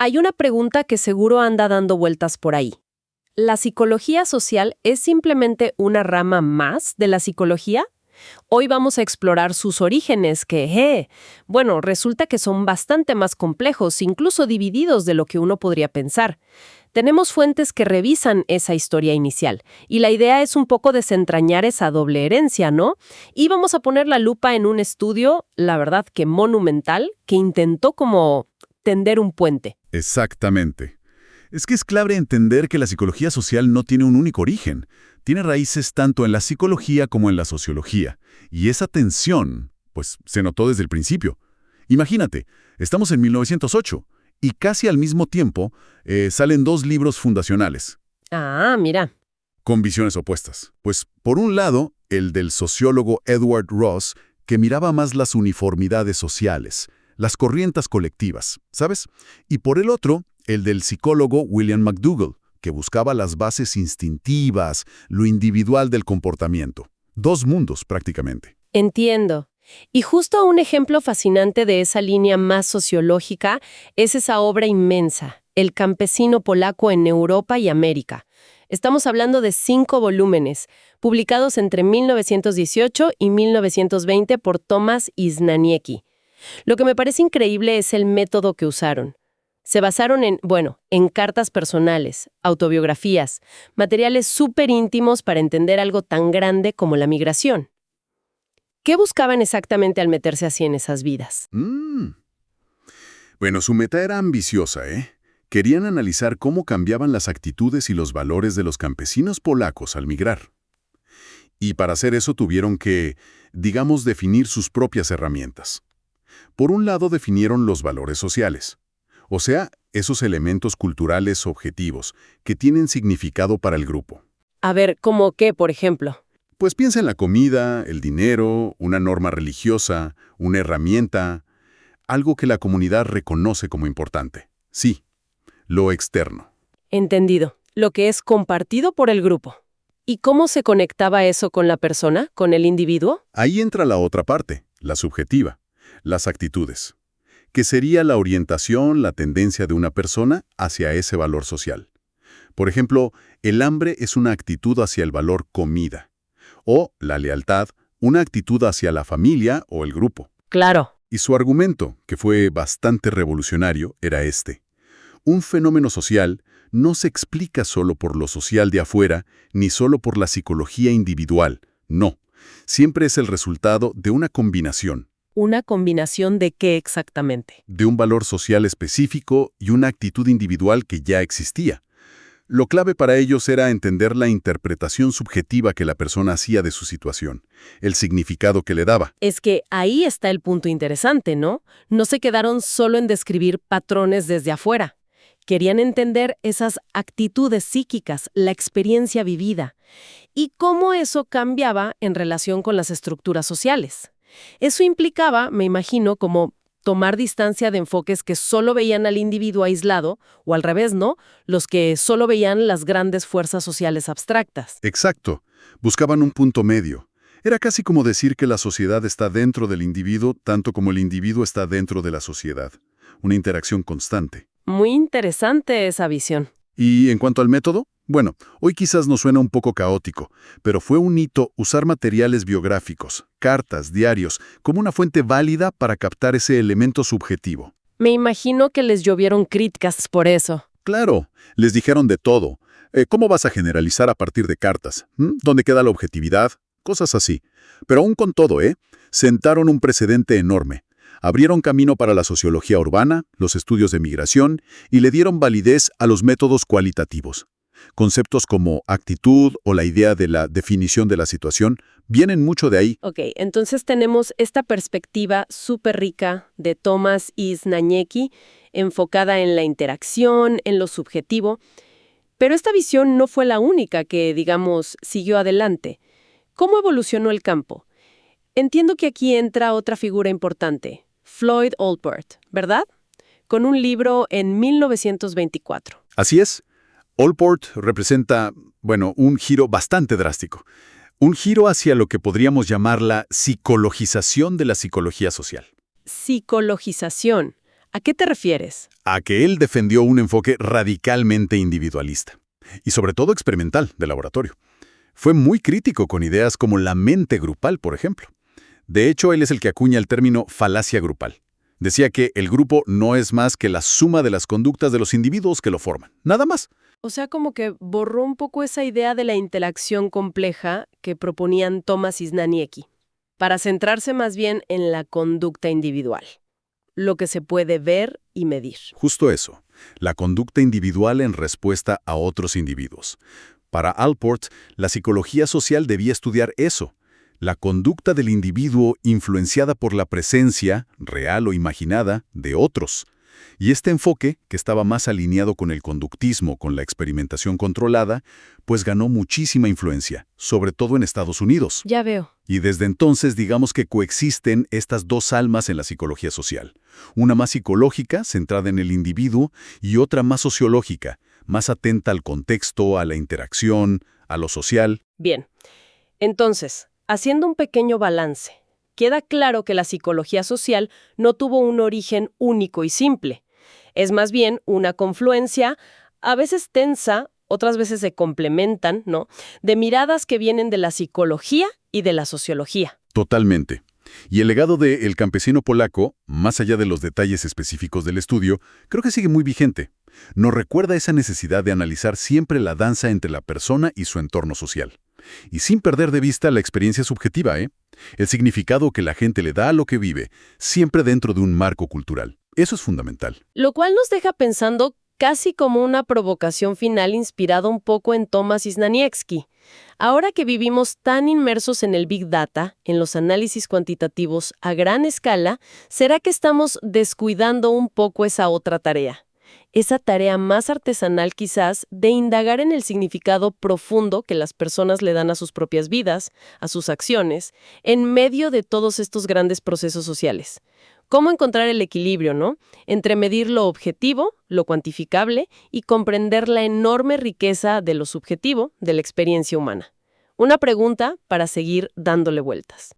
Hay una pregunta que seguro anda dando vueltas por ahí. ¿La psicología social es simplemente una rama más de la psicología? Hoy vamos a explorar sus orígenes bueno, resulta que son bastante más complejos, incluso divididos de lo que uno podría pensar. Tenemos fuentes que revisan esa historia inicial, y la idea es un poco desentrañar esa doble herencia, ¿no? Y vamos a poner la lupa en un estudio, la verdad que monumental, que intentó como tender un puente. Exactamente. Es que es clave entender que la psicología social no tiene un único origen. Tiene raíces tanto en la psicología como en la sociología. Y esa tensión, pues, se notó desde el principio. Imagínate, estamos en 1908 y casi al mismo tiempo salen dos libros fundacionales, Ah, mira. con visiones opuestas. Pues, por un lado, el del sociólogo Edward Ross, que miraba más las uniformidades sociales, las corrientes colectivas, ¿sabes? Y por el otro, el del psicólogo William McDougall, que buscaba las bases instintivas, lo individual del comportamiento. Dos mundos, prácticamente. Entiendo. Y justo un ejemplo fascinante de esa línea más sociológica es esa obra inmensa, El campesino polaco en Europa y América. Estamos hablando de 5 volúmenes, publicados entre 1918 y 1920 por Tomasz Znaniecki. Lo que me parece increíble es el método que usaron. Se basaron en cartas personales, autobiografías, materiales súper íntimos para entender algo tan grande como la migración. ¿Qué buscaban exactamente al meterse así en esas vidas? Bueno, su meta era ambiciosa, ¿eh? Querían analizar cómo cambiaban las actitudes y los valores de los campesinos polacos al migrar. Y para hacer eso tuvieron que, digamos, definir sus propias herramientas. Por un lado definieron los valores sociales, o sea, esos elementos culturales objetivos que tienen significado para el grupo. A ver, ¿cómo qué, por ejemplo? Pues piensa en la comida, el dinero, una norma religiosa, una herramienta, algo que la comunidad reconoce como importante. Sí, lo externo. Entendido. Lo que es compartido por el grupo. ¿Y cómo se conectaba eso con la persona, con el individuo? Ahí entra la otra parte, la subjetiva, las actitudes, que sería la orientación, la tendencia de una persona hacia ese valor social. Por ejemplo, el hambre es una actitud hacia el valor comida, o la lealtad, una actitud hacia la familia o el grupo. Claro. Y su argumento, que fue bastante revolucionario, era este. Un fenómeno social no se explica solo por lo social de afuera, ni solo por la psicología individual. No, siempre es el resultado de una combinación. ¿Una combinación de qué exactamente? De un valor social específico y una actitud individual que ya existía. Lo clave para ellos era entender la interpretación subjetiva que la persona hacía de su situación, el significado que le daba. Es que ahí está el punto interesante, ¿no? No se quedaron solo en describir patrones desde afuera. Querían entender esas actitudes psíquicas, la experiencia vivida, y cómo eso cambiaba en relación con las estructuras sociales. Eso implicaba, me imagino, como tomar distancia de enfoques que solo veían al individuo aislado, o al revés, ¿no? Los que solo veían las grandes fuerzas sociales abstractas. Exacto. Buscaban un punto medio. Era casi como decir que la sociedad está dentro del individuo tanto como el individuo está dentro de la sociedad. Una interacción constante. Muy interesante esa visión. Y en cuanto al método, bueno, hoy quizás nos suena un poco caótico, pero fue un hito usar materiales biográficos, cartas, diarios, como una fuente válida para captar ese elemento subjetivo. Me imagino que les llovieron críticas por eso. Claro, les dijeron de todo. ¿Cómo vas a generalizar a partir de cartas? ¿Dónde queda la objetividad? Cosas así. Pero aún con todo, sentaron un precedente enorme. Abrieron camino para la sociología urbana, los estudios de migración y le dieron validez a los métodos cualitativos. Conceptos como actitud o la idea de la definición de la situación vienen mucho de ahí. Ok, entonces tenemos esta perspectiva súper rica de Tomasz Znaniecki, enfocada en la interacción, en lo subjetivo. Pero esta visión no fue la única que, digamos, siguió adelante. ¿Cómo evolucionó el campo? Entiendo que aquí entra otra figura importante, Floyd Allport, ¿verdad? Con un libro en 1924. Así es. Allport representa, un giro bastante drástico. Un giro hacia lo que podríamos llamar la psicologización de la psicología social. Psicologización. ¿A qué te refieres? A que él defendió un enfoque radicalmente individualista, y sobre todo experimental, de laboratorio. Fue muy crítico con ideas como la mente grupal, por ejemplo. De hecho, él es el que acuña el término falacia grupal. Decía que el grupo no es más que la suma de las conductas de los individuos que lo forman. Nada más. O sea, como que borró un poco esa idea de la interacción compleja que proponían Thomas y Znaniecki, para centrarse más bien en la conducta individual, lo que se puede ver y medir. Justo eso. La conducta individual en respuesta a otros individuos. Para Allport, la psicología social debía estudiar eso. La conducta del individuo influenciada por la presencia, real o imaginada, de otros. Y este enfoque, que estaba más alineado con el conductismo, con la experimentación controlada, pues ganó muchísima influencia, sobre todo en Estados Unidos. Ya veo. Y desde entonces digamos que coexisten estas dos almas en la psicología social. Una más psicológica, centrada en el individuo, y otra más sociológica, más atenta al contexto, a la interacción, a lo social. Bien. Entonces, haciendo un pequeño balance, queda claro que la psicología social no tuvo un origen único y simple. Es más bien una confluencia, a veces tensa, otras veces se complementan, ¿no?, de miradas que vienen de la psicología y de la sociología. Totalmente. Y el legado de El campesino polaco, más allá de los detalles específicos del estudio, creo que sigue muy vigente. Nos recuerda esa necesidad de analizar siempre la danza entre la persona y su entorno social. Y sin perder de vista la experiencia subjetiva, el significado que la gente le da a lo que vive, siempre dentro de un marco cultural. Eso es fundamental. Lo cual nos deja pensando casi como una provocación final inspirada un poco en Thomas y Znaniecki. Ahora que vivimos tan inmersos en el Big Data, en los análisis cuantitativos a gran escala, ¿será que estamos descuidando un poco esa otra tarea? Esa tarea más artesanal quizás de indagar en el significado profundo que las personas le dan a sus propias vidas, a sus acciones, en medio de todos estos grandes procesos sociales. ¿Cómo encontrar el equilibrio, no?, entre medir lo objetivo, lo cuantificable, y comprender la enorme riqueza de lo subjetivo, de la experiencia humana. Una pregunta para seguir dándole vueltas.